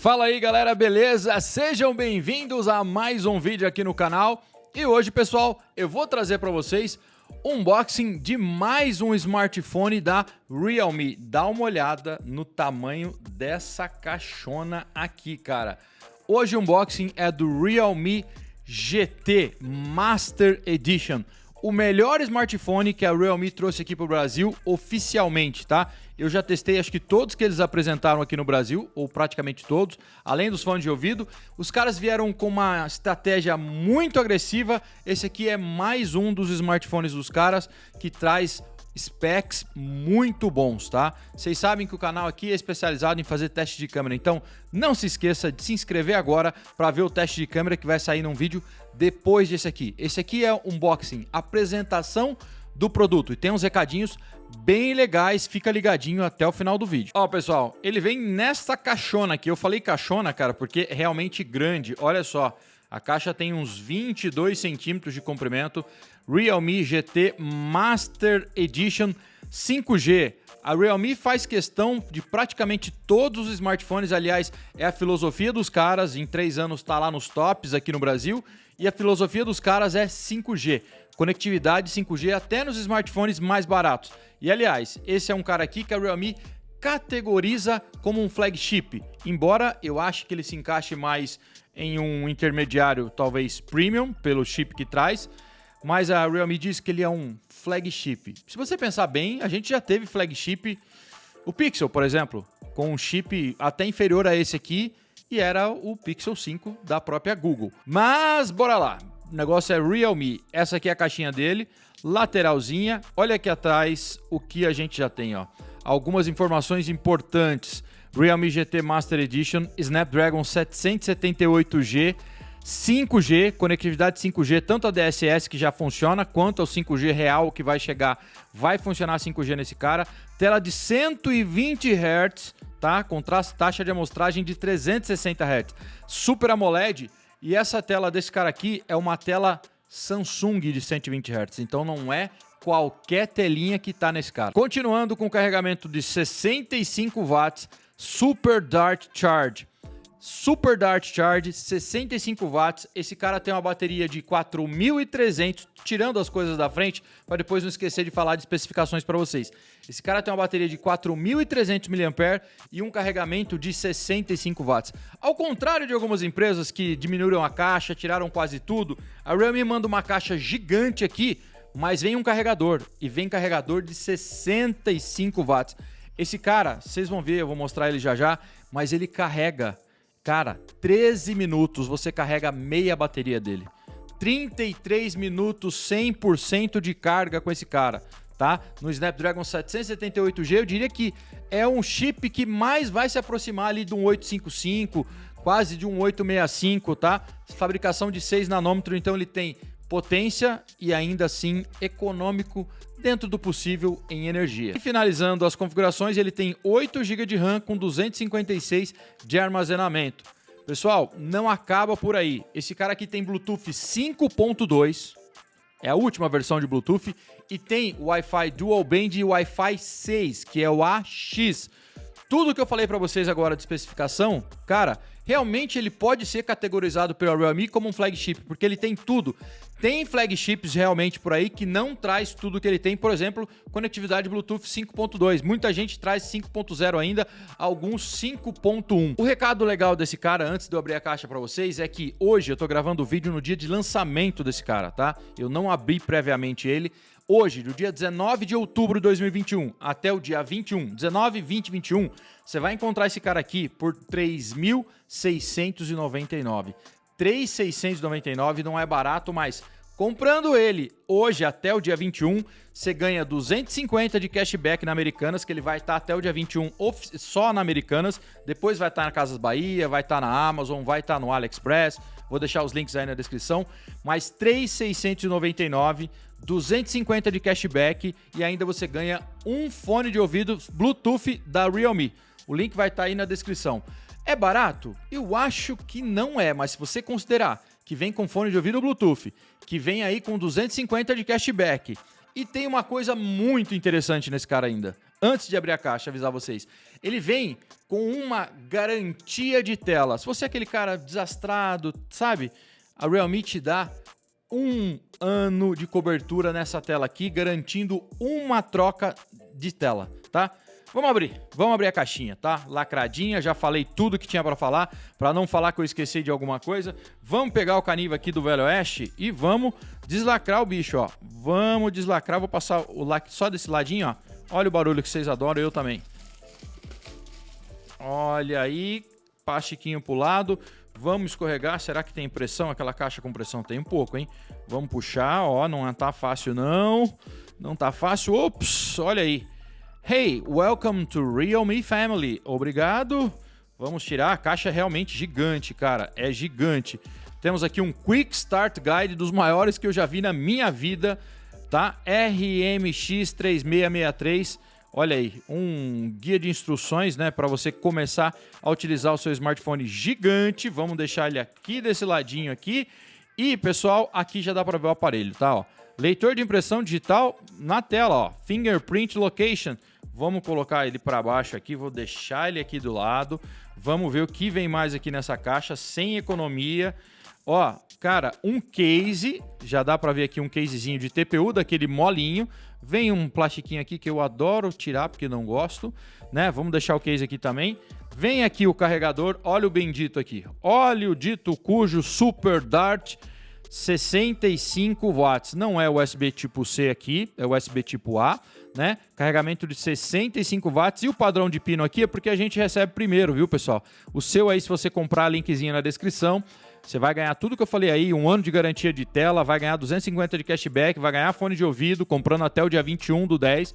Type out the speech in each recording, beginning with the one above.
Fala aí galera, beleza? Sejam bem-vindos a mais um vídeo aqui no canal. E hoje, pessoal, eu vou trazer para vocês um unboxing de mais um smartphone da Realme. Dá uma olhada no tamanho dessa caixona aqui, cara. Hoje o unboxing é do Realme GT Master Edition. O melhor smartphone que a Realme trouxe aqui para o Brasil oficialmente, tá? Eu já testei acho que todos que eles apresentaram aqui no Brasil, ou praticamente todos, além dos fones de ouvido. Os caras vieram com uma estratégia muito agressiva. Esse aqui é mais um dos smartphones dos caras que traz specs muito bons, tá? Vocês sabem que o canal aqui é especializado em fazer teste de câmera, então não se esqueça de se inscrever agora para ver o teste de câmera que vai sair num vídeo depois desse aqui. Esse aqui é um unboxing, apresentação do produto e tem uns recadinhos bem legais, fica ligadinho até o final do vídeo. Ó, pessoal, ele vem nesta caixona aqui. Eu falei caixona, cara, porque é realmente grande. Olha só, a caixa tem uns 22 centímetros de comprimento. Realme GT Master Edition 5G. A Realme faz questão de praticamente todos os smartphones, aliás, é a filosofia dos caras, em 3 anos tá lá nos tops aqui no Brasil, e a filosofia dos caras é 5G. Conectividade 5G até nos smartphones mais baratos. E aliás, esse é um cara aqui que a Realme categoriza como um flagship, embora eu ache que ele se encaixe mais em um intermediário, talvez premium, pelo chip que traz, mas a Realme diz que ele é um flagship. Se você pensar bem, a gente já teve flagship, o Pixel, por exemplo, com um chip até inferior a esse aqui, e era o Pixel 5 da própria Google. Mas bora lá, o negócio é Realme. Essa aqui é a caixinha dele, lateralzinha. Olha aqui atrás o que a gente já tem, ó. Algumas informações importantes. Realme GT Master Edition, Snapdragon 778G, 5G, conectividade 5G, tanto a DSS que já funciona, quanto ao 5G real que vai chegar, vai funcionar 5G nesse cara. Tela de 120 Hz, tá? Com taxa de amostragem de 360 Hz. Super AMOLED, e essa tela desse cara aqui é uma tela Samsung de 120 Hz, então não é qualquer telinha que tá nesse cara. Continuando com carregamento de 65 watts, Super Dart Charge. Super Dart Charge, 65 watts. Esse cara tem uma bateria de 4.300, tirando as coisas da frente, para depois não esquecer de falar de especificações para vocês. Esse cara tem uma bateria de 4.300 mAh e um carregamento de 65 watts. Ao contrário de algumas empresas que diminuíram a caixa, tiraram quase tudo, a Realme manda uma caixa gigante aqui, mas vem um carregador, e vem carregador de 65 watts. Esse cara, vocês vão ver, eu vou mostrar ele já já, mas ele carrega, cara, 13 minutos você carrega meia bateria dele. 33 minutos, 100% de carga com esse cara, tá? No Snapdragon 778G, eu diria que é um chip que mais vai se aproximar ali de um 855, quase de um 865, tá? Fabricação de 6 nanômetros, então ele tem potência e ainda assim econômico dentro do possível em energia. E finalizando as configurações, ele tem 8 GB de RAM com 256 de armazenamento. Pessoal, não acaba por aí. Esse cara aqui tem Bluetooth 5.2, é a última versão de Bluetooth, e tem Wi-Fi Dual Band e Wi-Fi 6, que é o AX. Tudo que eu falei para vocês agora de especificação, cara, realmente ele pode ser categorizado pela Realme como um flagship, porque ele tem tudo. Tem flagships realmente por aí que não traz tudo que ele tem, por exemplo, conectividade Bluetooth 5.2. Muita gente traz 5.0 ainda, alguns 5.1. O recado legal desse cara, antes de eu abrir a caixa para vocês, é que hoje eu tô gravando o vídeo no dia de lançamento desse cara, tá? Eu não abri previamente ele. Hoje, do dia 19 de outubro de 2021 até o dia 21, 19, 20 e 21, você vai encontrar esse cara aqui por R$ 3.699. 3.699 não é barato, mas comprando ele hoje até o dia 21, você ganha 250 de cashback na Americanas, que ele vai estar até o dia 21 só na Americanas, depois vai estar na Casas Bahia, vai estar na Amazon, vai estar no AliExpress, vou deixar os links aí na descrição, mas 3.699, 250 de cashback e ainda você ganha um fone de ouvido Bluetooth da Realme. O link vai estar aí na descrição. É barato? Eu acho que não é, mas se você considerar que vem com fone de ouvido Bluetooth, que vem aí com 250 de cashback, e tem uma coisa muito interessante nesse cara ainda. antes de abrir a caixa, avisar vocês. Ele vem com uma garantia de tela. Se você é aquele cara desastrado, sabe? A Realme te dá 1 ano de cobertura nessa tela aqui, garantindo uma troca de tela, tá? Vamos abrir a caixinha, tá? Lacradinha, já falei tudo que tinha para falar, para não falar que eu esqueci de alguma coisa. Vamos pegar o canivo aqui do Velho Oeste e vamos deslacrar o bicho, ó. Vamos deslacrar, vou passar o lacre só desse ladinho, ó. Olha o barulho que vocês adoram, eu também. Olha aí, plastiquinho pro lado. Vamos escorregar, será que tem pressão? Aquela caixa com pressão tem um pouco, hein? Vamos puxar, ó, não tá fácil não. Não tá fácil, ops, olha aí. Hey, welcome to Realme Family. Obrigado. Vamos tirar, a caixa é realmente gigante, cara, é gigante. Temos aqui um Quick Start Guide dos maiores que eu já vi na minha vida, tá? RMX 3663. Olha aí, um guia de instruções, né, para você começar a utilizar o seu smartphone gigante. Vamos deixar ele aqui desse ladinho aqui. E, pessoal, aqui já dá para ver o aparelho, tá? Ó, leitor de impressão digital na tela, ó. Fingerprint Location. Vamos colocar ele para baixo aqui, vou deixar ele aqui do lado. Vamos ver o que vem mais aqui nessa caixa, sem economia. Ó, cara, um case, já dá para ver aqui um casezinho de TPU, daquele molinho. Vem um plastiquinho aqui que eu adoro tirar porque não gosto, né? Vamos deixar o case aqui também. Vem aqui o carregador, olha o bendito aqui. Olha o dito cujo Super Dart 65 watts. Não é USB tipo C aqui, é USB tipo A, né? Carregamento de 65 watts. E o padrão de pino aqui é porque a gente recebe primeiro, viu, pessoal? O seu aí, se você comprar, linkzinho na descrição, você vai ganhar tudo que eu falei aí, 1 ano de garantia de tela, vai ganhar 250 de cashback, vai ganhar fone de ouvido, comprando até o dia 21/10.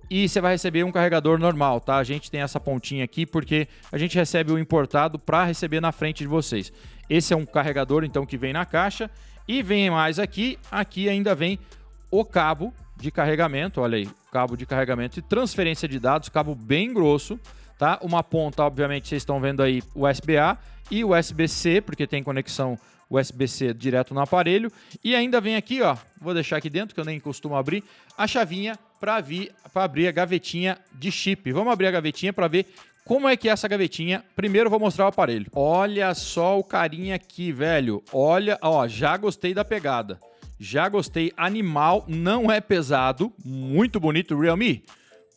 E você vai receber um carregador normal, tá? A gente tem essa pontinha aqui porque a gente recebe o importado para receber na frente de vocês. Esse é um carregador, então, que vem na caixa. E vem mais aqui, aqui ainda vem o cabo de carregamento, olha aí, cabo de carregamento e transferência de dados, cabo bem grosso, tá? Uma ponta, obviamente, vocês estão vendo aí USB-A e USB-C, porque tem conexão USB-C direto no aparelho. E ainda vem aqui, ó, vou deixar aqui dentro, que eu nem costumo abrir, a chavinha para abrir a gavetinha de chip. Vamos abrir a gavetinha para ver como é que é essa gavetinha. Primeiro vou mostrar o aparelho. Olha só o carinha aqui, velho. Olha, ó, já gostei da pegada. Já gostei, animal, não é pesado, muito bonito, Realme.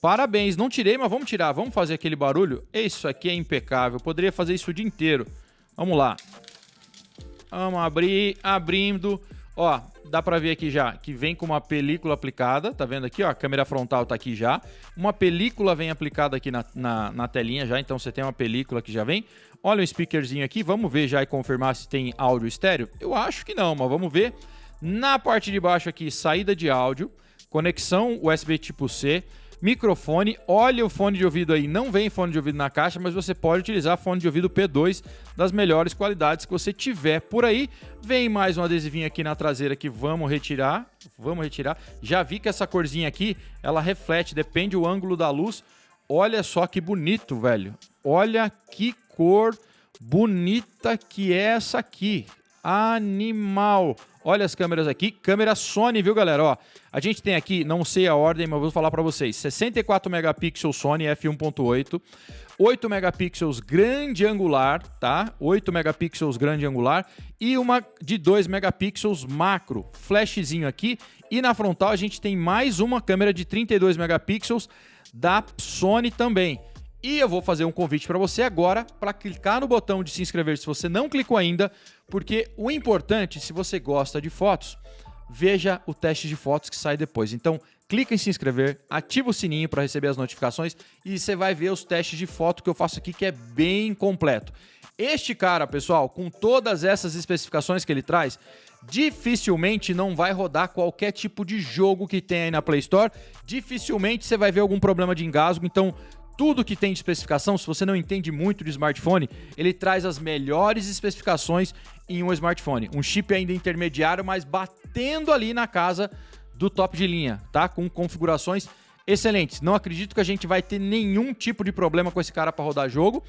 Parabéns, não tirei, mas vamos tirar, vamos fazer aquele barulho. Isso aqui é impecável, poderia fazer isso o dia inteiro. Vamos lá. Vamos abrir, abrindo. Ó, dá pra ver aqui já que vem com uma película aplicada, tá vendo aqui, ó, a câmera frontal tá aqui já. Uma película vem aplicada aqui na telinha já, então você tem uma película que já vem. Olha o speakerzinho aqui, vamos ver já e confirmar se tem áudio estéreo? Eu acho que não, mas vamos ver. Na parte de baixo aqui, saída de áudio, conexão USB tipo C, microfone, olha o fone de ouvido aí, não vem fone de ouvido na caixa, mas você pode utilizar fone de ouvido P2 das melhores qualidades que você tiver por aí. Vem mais um adesivinho aqui na traseira que vamos retirar, Já vi que essa corzinha aqui, ela reflete, depende do ângulo da luz. Olha só que bonito, velho. Olha que cor bonita que é essa aqui. Animal. Olha as câmeras aqui, câmera Sony, viu, galera? Ó, a gente tem aqui, não sei a ordem, mas vou falar para vocês. 64 megapixels Sony f1.8, 8 megapixels grande angular, tá? 8 megapixels grande angular e uma de 2 megapixels macro, flashzinho aqui. E na frontal a gente tem mais uma câmera de 32 megapixels da Sony também. E eu vou fazer um convite para você agora para clicar no botão de se inscrever se você não clicou ainda, porque o importante, se você gosta de fotos, veja o teste de fotos que sai depois. Então, clica em se inscrever, ativa o sininho para receber as notificações e você vai ver os testes de foto que eu faço aqui, que é bem completo. Este cara, pessoal, com todas essas especificações que ele traz, dificilmente não vai rodar qualquer tipo de jogo que tem aí na Play Store. Dificilmente você vai ver algum problema de engasgo, então tudo que tem de especificação, se você não entende muito de smartphone, ele traz as melhores especificações em um smartphone. Um chip ainda intermediário, mas batendo ali na casa do top de linha, tá? Com configurações excelentes. Não acredito que a gente vai ter nenhum tipo de problema com esse cara para rodar jogo.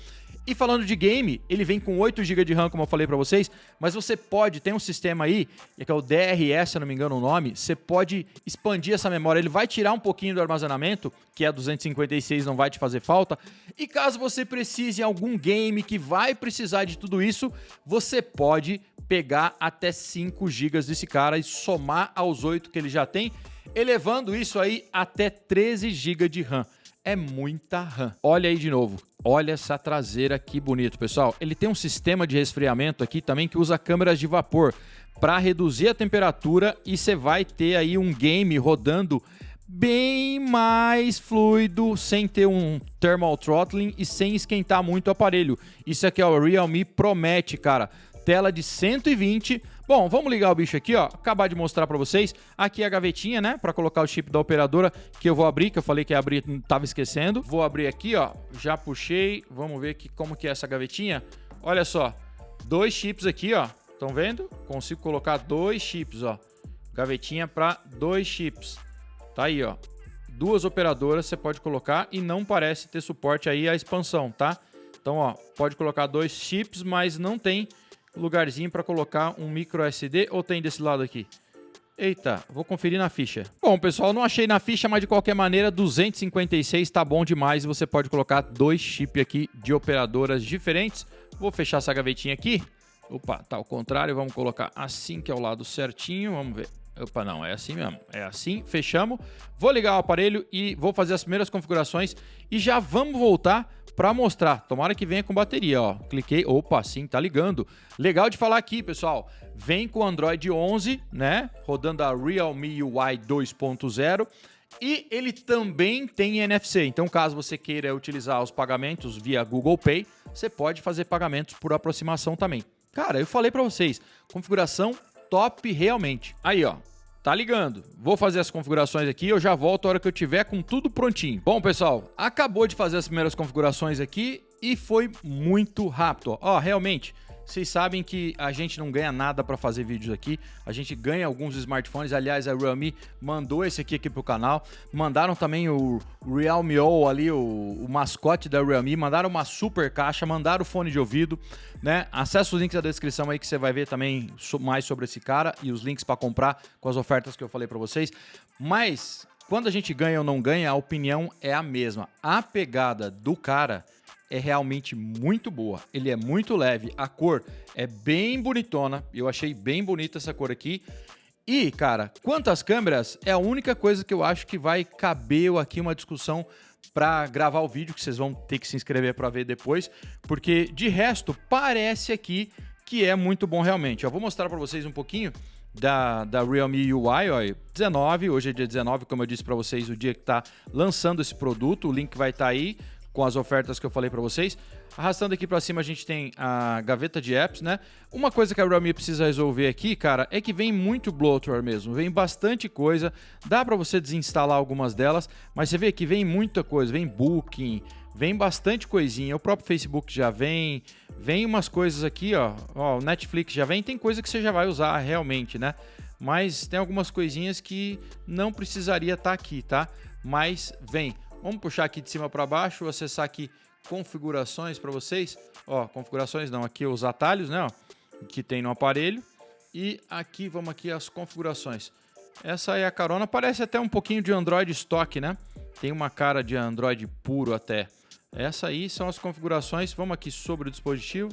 E falando de game, ele vem com 8 GB de RAM, como eu falei para vocês, mas você pode, tem um sistema aí, que é o DRS, se eu não me engano o nome, você pode expandir essa memória, ele vai tirar um pouquinho do armazenamento, que é 256, não vai te fazer falta, e caso você precise em algum game que vai precisar de tudo isso, você pode pegar até 5 GB desse cara e somar aos 8 que ele já tem, elevando isso aí até 13 GB de RAM. É muita RAM. Olha aí de novo. Olha essa traseira aqui bonito, pessoal. Ele tem um sistema de resfriamento aqui também que usa câmeras de vapor para reduzir a temperatura e você vai ter aí um game rodando bem mais fluido, sem ter um thermal throttling e sem esquentar muito o aparelho. Isso aqui, ó, o Realme promete, cara. Tela de 120. Bom, vamos ligar o bicho aqui, ó. Acabar de mostrar para vocês. Aqui é a gavetinha, né? Para colocar o chip da operadora que eu vou abrir, que eu falei que ia abrir, tava esquecendo. Vou abrir aqui, ó. Já puxei. Vamos ver aqui como que é essa gavetinha. Olha só. 2 chips aqui, ó. Estão vendo? Consigo colocar 2 chips, ó. Gavetinha para 2 chips. Tá aí, ó. 2 operadoras você pode colocar e não parece ter suporte aí à expansão, tá? Então, ó, pode colocar 2 chips, mas não tem lugarzinho para colocar um micro SD, ou tem desse lado aqui? Eita, vou conferir na ficha. Bom, pessoal, não achei na ficha, mas de qualquer maneira, 256 tá bom demais e você pode colocar 2 chips aqui de operadoras diferentes. Vou fechar essa gavetinha aqui. Opa, tá ao contrário, vamos colocar assim que é o lado certinho, vamos ver. Opa, não, é assim mesmo, é assim, fechamos. Vou ligar o aparelho e vou fazer as primeiras configurações e já vamos voltar para mostrar. Tomara que venha com bateria, ó. Cliquei, opa, sim, tá ligando. Legal de falar aqui, pessoal. Vem com Android 11, né? Rodando a Realme UI 2.0 e ele também tem NFC. Então, caso você queira utilizar os pagamentos via Google Pay, você pode fazer pagamentos por aproximação também. Cara, eu falei para vocês, configuração top realmente. Aí, ó. Tá ligando. Vou fazer as configurações aqui, eu já volto a hora que eu tiver com tudo prontinho. Bom, pessoal, acabou de fazer as primeiras configurações aqui e foi muito rápido. Ó, realmente, vocês sabem que a gente não ganha nada para fazer vídeos aqui. A gente ganha alguns smartphones. Aliás, a Realme mandou esse aqui pro canal. Mandaram também o Realme O ali, o mascote da Realme. Mandaram uma super caixa, mandaram o fone de ouvido, né? Acesse os links da descrição aí que você vai ver também mais sobre esse cara e os links para comprar com as ofertas que eu falei para vocês. Mas quando a gente ganha ou não ganha, a opinião é a mesma. A pegada do cara é realmente muito boa, ele é muito leve, a cor é bem bonitona, eu achei bem bonita essa cor aqui. E, cara, quanto às câmeras, é a única coisa que eu acho que vai caber aqui uma discussão para gravar o vídeo, que vocês vão ter que se inscrever para ver depois, porque de resto parece aqui que é muito bom realmente. Eu vou mostrar para vocês um pouquinho da Realme UI, ó, 19, hoje é dia 19, como eu disse para vocês, o dia que está lançando esse produto, o link vai estar aí, com as ofertas que eu falei para vocês. Arrastando aqui para cima a gente tem a gaveta de apps, né? Uma coisa que a Realme precisa resolver aqui, cara, é que vem muito bloatware mesmo, vem bastante coisa, dá para você desinstalar algumas delas, mas você vê que vem muita coisa, vem Booking, vem bastante coisinha, o próprio Facebook já vem umas coisas aqui, ó, o Netflix já vem, tem coisa que você já vai usar realmente, né? Mas tem algumas coisinhas que não precisaria estar aqui, tá? Mas vem. Vamos puxar aqui de cima para baixo, acessar aqui configurações para vocês. Ó, configurações não, aqui os atalhos, né? Ó, que tem no aparelho. E aqui, vamos aqui as configurações. Essa é a carona, parece até um pouquinho de Android stock, né? Tem uma cara de Android puro até. Essa aí são as configurações. Vamos aqui sobre o dispositivo.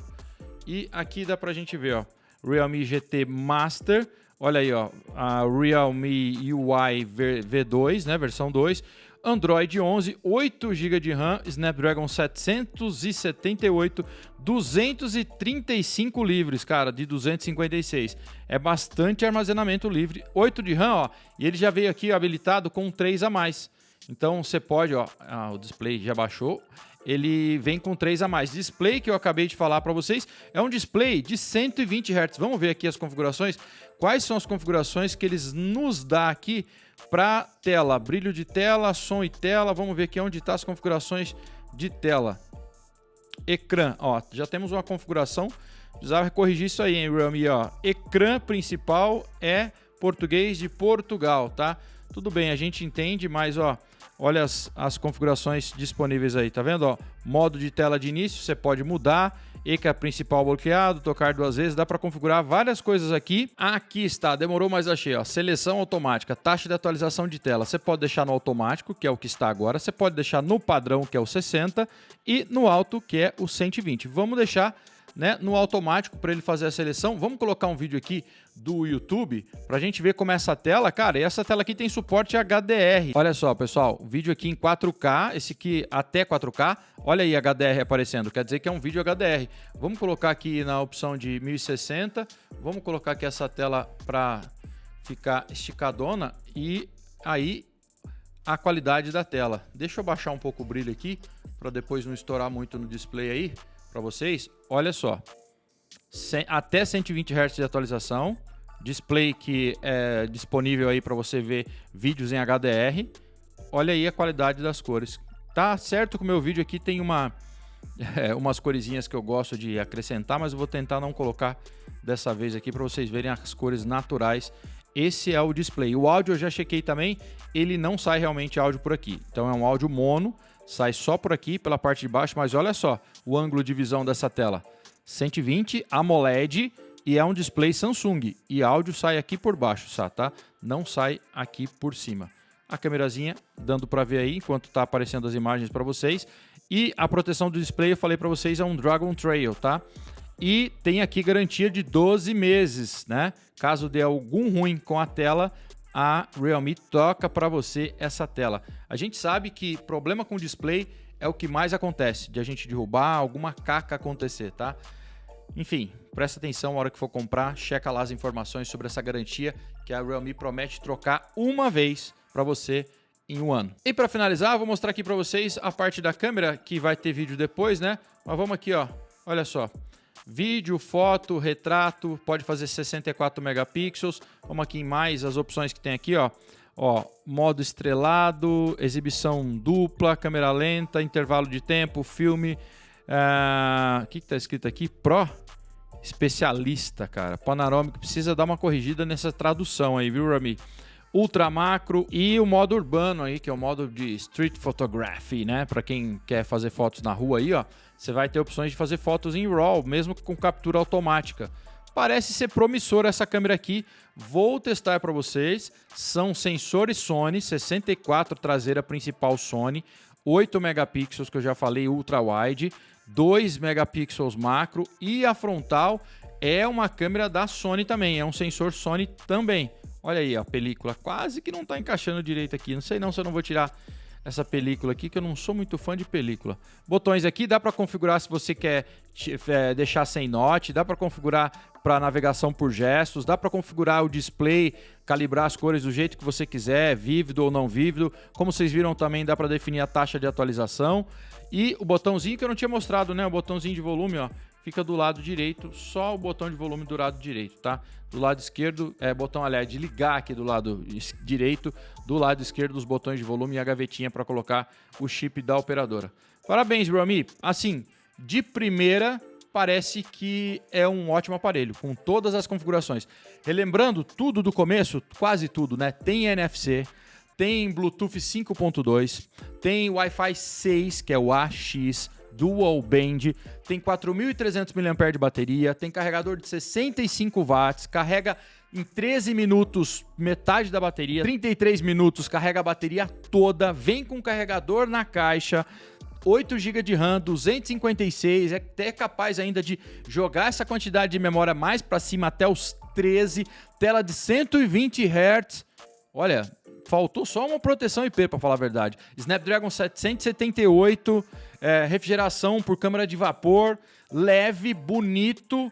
E aqui dá pra gente ver, ó. Realme GT Master. Olha aí, ó. A Realme UI V2, né? Versão 2. Android 11, 8 GB de RAM, Snapdragon 778, 235 livres, cara, de 256. É bastante armazenamento livre, 8 de RAM, ó, e ele já veio aqui habilitado com 3 a mais. Então você pode, ó, o display já baixou, ele vem com 3 a mais. Display que eu acabei de falar para vocês é um display de 120 Hz. Vamos ver aqui as configurações. Quais são as configurações que eles nos dá aqui para tela? Brilho de tela, som e tela. Vamos ver aqui onde está as configurações de tela. Ecrã, ó, já temos uma configuração. Precisava corrigir isso aí, hein, Realme, ó. Ecrã principal é português de Portugal, tá? Tudo bem, a gente entende, mas ó, olha as configurações disponíveis aí, tá vendo? Ó, modo de tela de início, você pode mudar, ECA principal bloqueado, tocar 2 vezes, dá para configurar várias coisas aqui. Aqui está, demorou, mas achei, ó, seleção automática, taxa de atualização de tela, você pode deixar no automático, que é o que está agora, você pode deixar no padrão, que é o 60, e no alto, que é o 120. Vamos deixar, né, no automático para ele fazer a seleção. Vamos colocar um vídeo aqui do YouTube para a gente ver como é essa tela, cara. E essa tela aqui tem suporte HDR. Olha só, pessoal, o vídeo aqui em 4K, esse aqui até 4K. Olha aí HDR aparecendo, quer dizer que é um vídeo HDR. Vamos colocar aqui na opção de 1060. Vamos colocar aqui essa tela para ficar esticadona e aí a qualidade da tela. Deixa eu baixar um pouco o brilho aqui para depois não estourar muito no display aí para vocês. Olha só, até 120 Hz de atualização, display que é disponível aí para você ver vídeos em HDR. Olha aí a qualidade das cores. Tá certo que o meu vídeo aqui tem umas coresinhas que eu gosto de acrescentar, mas eu vou tentar não colocar dessa vez aqui para vocês verem as cores naturais. Esse é o display. O áudio eu já chequei também, ele não sai realmente áudio por aqui. Então é um áudio mono, sai só por aqui, pela parte de baixo, mas olha só o ângulo de visão dessa tela. 120 AMOLED e é um display Samsung. E áudio sai aqui por baixo, tá? Não sai aqui por cima. A câmerazinha dando para ver aí enquanto está aparecendo as imagens para vocês. E a proteção do display, eu falei para vocês, é um Dragon Trail, tá? E tem aqui garantia de 12 meses, né? Caso dê algum ruim com a tela, a Realme toca para você essa tela. A gente sabe que problema com display é o que mais acontece, de a gente derrubar, alguma caca acontecer, tá? Enfim, presta atenção na hora que for comprar, checa lá as informações sobre essa garantia que a Realme promete trocar uma vez para você em um ano. E para finalizar, eu vou mostrar aqui para vocês a parte da câmera, que vai ter vídeo depois, né? Mas vamos aqui, ó, olha só. Vídeo, foto, retrato, pode fazer 64 megapixels. Vamos aqui em mais as opções que tem aqui, ó. Ó, modo estrelado, exibição dupla, câmera lenta, intervalo de tempo, filme. O que está escrito aqui? Pro especialista, cara. Panorâmico, precisa dar uma corrigida nessa tradução aí, viu, Rami? Ultra macro e o modo urbano aí, que é o modo de street photography, né? Para quem quer fazer fotos na rua aí, ó, você vai ter opções de fazer fotos em RAW, mesmo com captura automática. Parece ser promissora essa câmera aqui. Vou testar para vocês. São sensores Sony, 64 traseira principal Sony, 8 megapixels que eu já falei, ultra wide, 2 megapixels macro e a frontal é uma câmera da Sony também, é um sensor Sony também. Olha aí, a película quase que não está encaixando direito aqui. Não sei não se eu não vou tirar essa película aqui, que eu não sou muito fã de película. Botões aqui, dá para configurar se você quer deixar sem note, dá para configurar para navegação por gestos, dá para configurar o display, calibrar as cores do jeito que você quiser, vívido ou não vívido. Como vocês viram também, dá para definir a taxa de atualização. E o botãozinho que eu não tinha mostrado, né? O botãozinho de volume, ó, fica do lado direito, só o botão de volume do lado direito, tá? Do lado esquerdo, botão, aliás, de ligar aqui do lado direito, do lado esquerdo os botões de volume e a gavetinha para colocar o chip da operadora. Parabéns, Realme. Assim, de primeira, parece que é um ótimo aparelho, com todas as configurações. Relembrando tudo do começo, quase tudo, né? Tem NFC, tem Bluetooth 5.2, tem Wi-Fi 6, que é o AX, Dual Band, tem 4.300 mAh de bateria, tem carregador de 65 watts, carrega em 13 minutos metade da bateria, 33 minutos carrega a bateria toda, vem com carregador na caixa, 8 GB de RAM, 256, é até capaz ainda de jogar essa quantidade de memória mais para cima até os 13, tela de 120 Hz, olha, faltou só uma proteção IP para falar a verdade, Snapdragon 778, refrigeração por câmara de vapor, leve, bonito,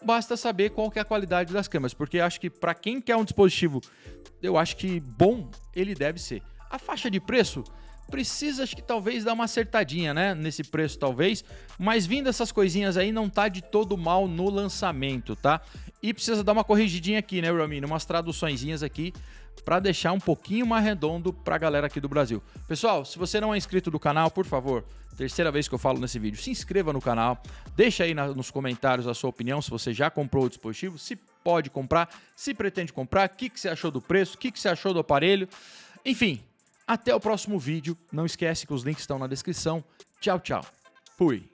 basta saber qual que é a qualidade das câmeras, porque acho que para quem quer um dispositivo, eu acho que bom ele deve ser. A faixa de preço precisa, acho que talvez dar uma acertadinha, né, nesse preço talvez, mas vindo essas coisinhas aí não tá de todo mal no lançamento, tá? E precisa dar uma corrigidinha aqui, né, Realme, umas traduçõezinhas aqui para deixar um pouquinho mais redondo para a galera aqui do Brasil. Pessoal, se você não é inscrito do canal, por favor, terceira vez que eu falo nesse vídeo, se inscreva no canal, deixa aí nos comentários a sua opinião, se você já comprou o dispositivo, se pode comprar, se pretende comprar, o que você achou do preço, o que você achou do aparelho, enfim, Até o próximo vídeo. Não esquece que os links estão na descrição. Tchau, tchau. Fui.